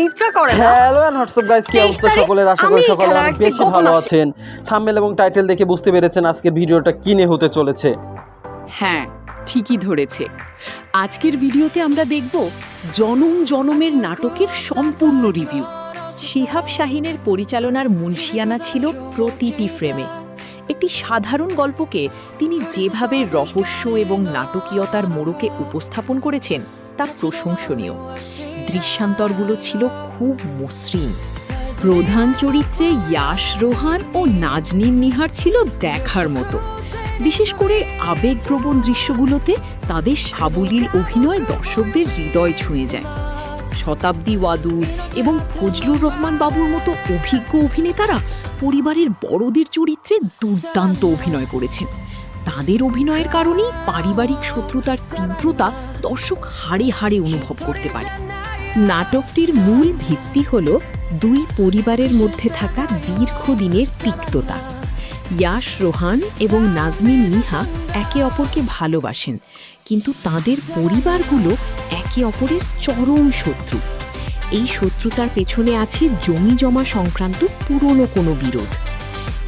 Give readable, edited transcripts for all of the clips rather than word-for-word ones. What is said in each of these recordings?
ইচ্ছা করে না। হ্যালো এন্ড হোয়াটসঅ্যাপ গাইস, কি অবস্থা সকলের? আশা করি সকলে অনেক বেশি ভালো আছেন। থাম্বনেল এবং টাইটেল দেখে বুঝতে পেরেছেন আজকের ভিডিওটা কি নিয়ে হতে চলেছে। হ্যাঁ, ঠিকই ধরেছে। আজকের ভিডিওতে আমরা দেখব জনম জনমের নাটকের সম্পূর্ণ রিভিউ। শিহাব শাহিনের পরিচালনার মুনশিয়ানা ছিল প্রতিটি ফ্রেমে। একটি সাধারণ গল্পকে তিনি যেভাবে রহস্য এবং নাটকীয়তার মোড়কে উপস্থাপন করেছেন তা প্রশংসনীয়। দৃশ্যান্তরগুলো ছিল খুব মসৃণ। প্রধান চরিত্রে ইয়াশ রোহান ও নাজনীন নিহার ছিল দেখার মতো। বিশেষ করে আবেগপ্রবণ দৃশ্যগুলোতে তাদের সাবলীল অভিনয় দর্শকদের হৃদয় ছুঁয়ে যায়। শতাব্দী ওয়াদুদ এবং ফজলুর রহমান বাবুর মতো অভিজ্ঞ অভিনেতারা পরিবারের বড়দের চরিত্রে দুর্দান্ত অভিনয় করেছেন। তাদের অভিনয়ের কারণেই পারিবারিক শত্রুতার তীব্রতা দর্শক হাড়ে হাড়ে অনুভব করতে পারে। নাটকটির মূল ভিত্তি হল দুই পরিবারের মধ্যে থাকা দীর্ঘদিনের তিক্ততা। ইয়াশ রোহান এবং নাজমিন নিহা একে অপরকে ভালোবাসেন, কিন্তু তাদের পরিবারগুলো একে অপরের চরম শত্রু। এই শত্রুতার পেছনে আছে জমি জমা সংক্রান্ত পুরনো কোনো বিরোধ।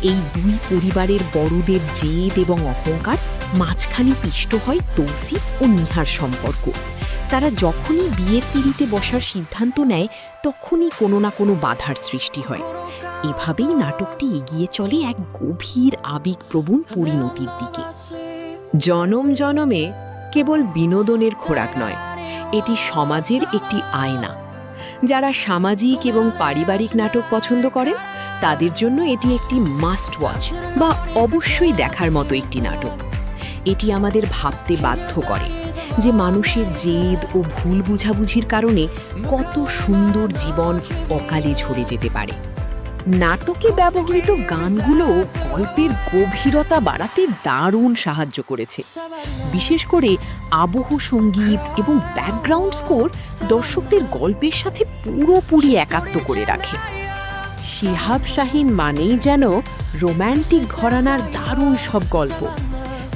এই দুই পরিবারের বড়দের জেদ এবং অহংকার মাঝখানে পিষ্ট হয় তৌসিফ ও নিহার সম্পর্ক। তারা যখনই বিয়ের পিঁড়িতে বসার সিদ্ধান্ত নেয় তখনই কোনো না কোনো বাধার সৃষ্টি হয়। এভাবেই নাটকটি এগিয়ে চলে এক গভীর আবেগপ্রবণ পরিণতির দিকে। জনম জনমে কেবল বিনোদনের খোরাক নয়, এটি সমাজের একটি আয়না। যারা সামাজিক এবং পারিবারিক নাটক পছন্দ করেন তাদের জন্য এটি একটি মাস্ট ওয়াচ বা অবশ্যই দেখার মতো একটি নাটক। এটি আমাদের ভাবতে বাধ্য করে যে মানুষের জেদ ও ভুল বুঝাবুঝির কারণে কত সুন্দর জীবন অকালে ঝরে যেতে পারে। নাটকে ব্যবহৃত গানগুলো গল্পের গভীরতা বাড়াতে দারুণ সাহায্য করেছে। বিশেষ করে আবহ সঙ্গীত এবং ব্যাকগ্রাউন্ড স্কোর দর্শকদের গল্পের সাথে পুরোপুরি একাত্ম করে রাখে। শিহাব শাহিন মানেই যেন রোম্যান্টিক ঘরানার দারুণ সব গল্প।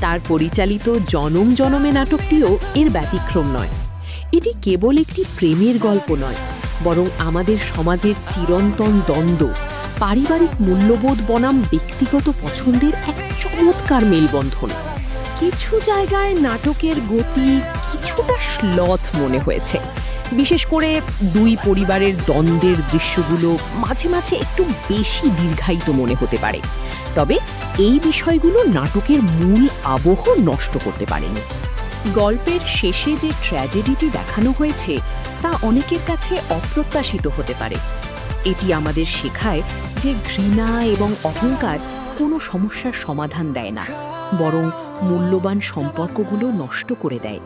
তার পরিচালিত জনম জনমে নাটকটিও এর ব্যতিক্রম নয়। এটি কেবল একটি প্রেমের গল্প নয়, বরং আমাদের সমাজের চিরন্তন দ্বন্দ্ব, পারিবারিক মূল্যবোধ বনাম ব্যক্তিগত পছন্দের এক চমৎকার মেলবন্ধন। কিছু জায়গায় নাটকের গতি কিছুটা শ্লথ মনে হয়েছে, বিশেষ করে দুই পরিবারের দ্বন্দ্বের দৃশ্যগুলো মাঝে মাঝে একটু বেশি দীর্ঘায়িত মনে হতে পারে। তবে এই বিষয়গুলো নাটকের মূল আবহ নষ্ট করতে পারেনি। গল্পের শেষে যে ট্র্যাজেডিটি দেখানো হয়েছে তা অনেকের কাছে অপ্রত্যাশিত হতে পারে। এটি আমাদের শেখায় যে ঘৃণা এবং অহংকার কোনো সমস্যার সমাধান দেয় না, বরং মূল্যবান সম্পর্কগুলো নষ্ট করে দেয়।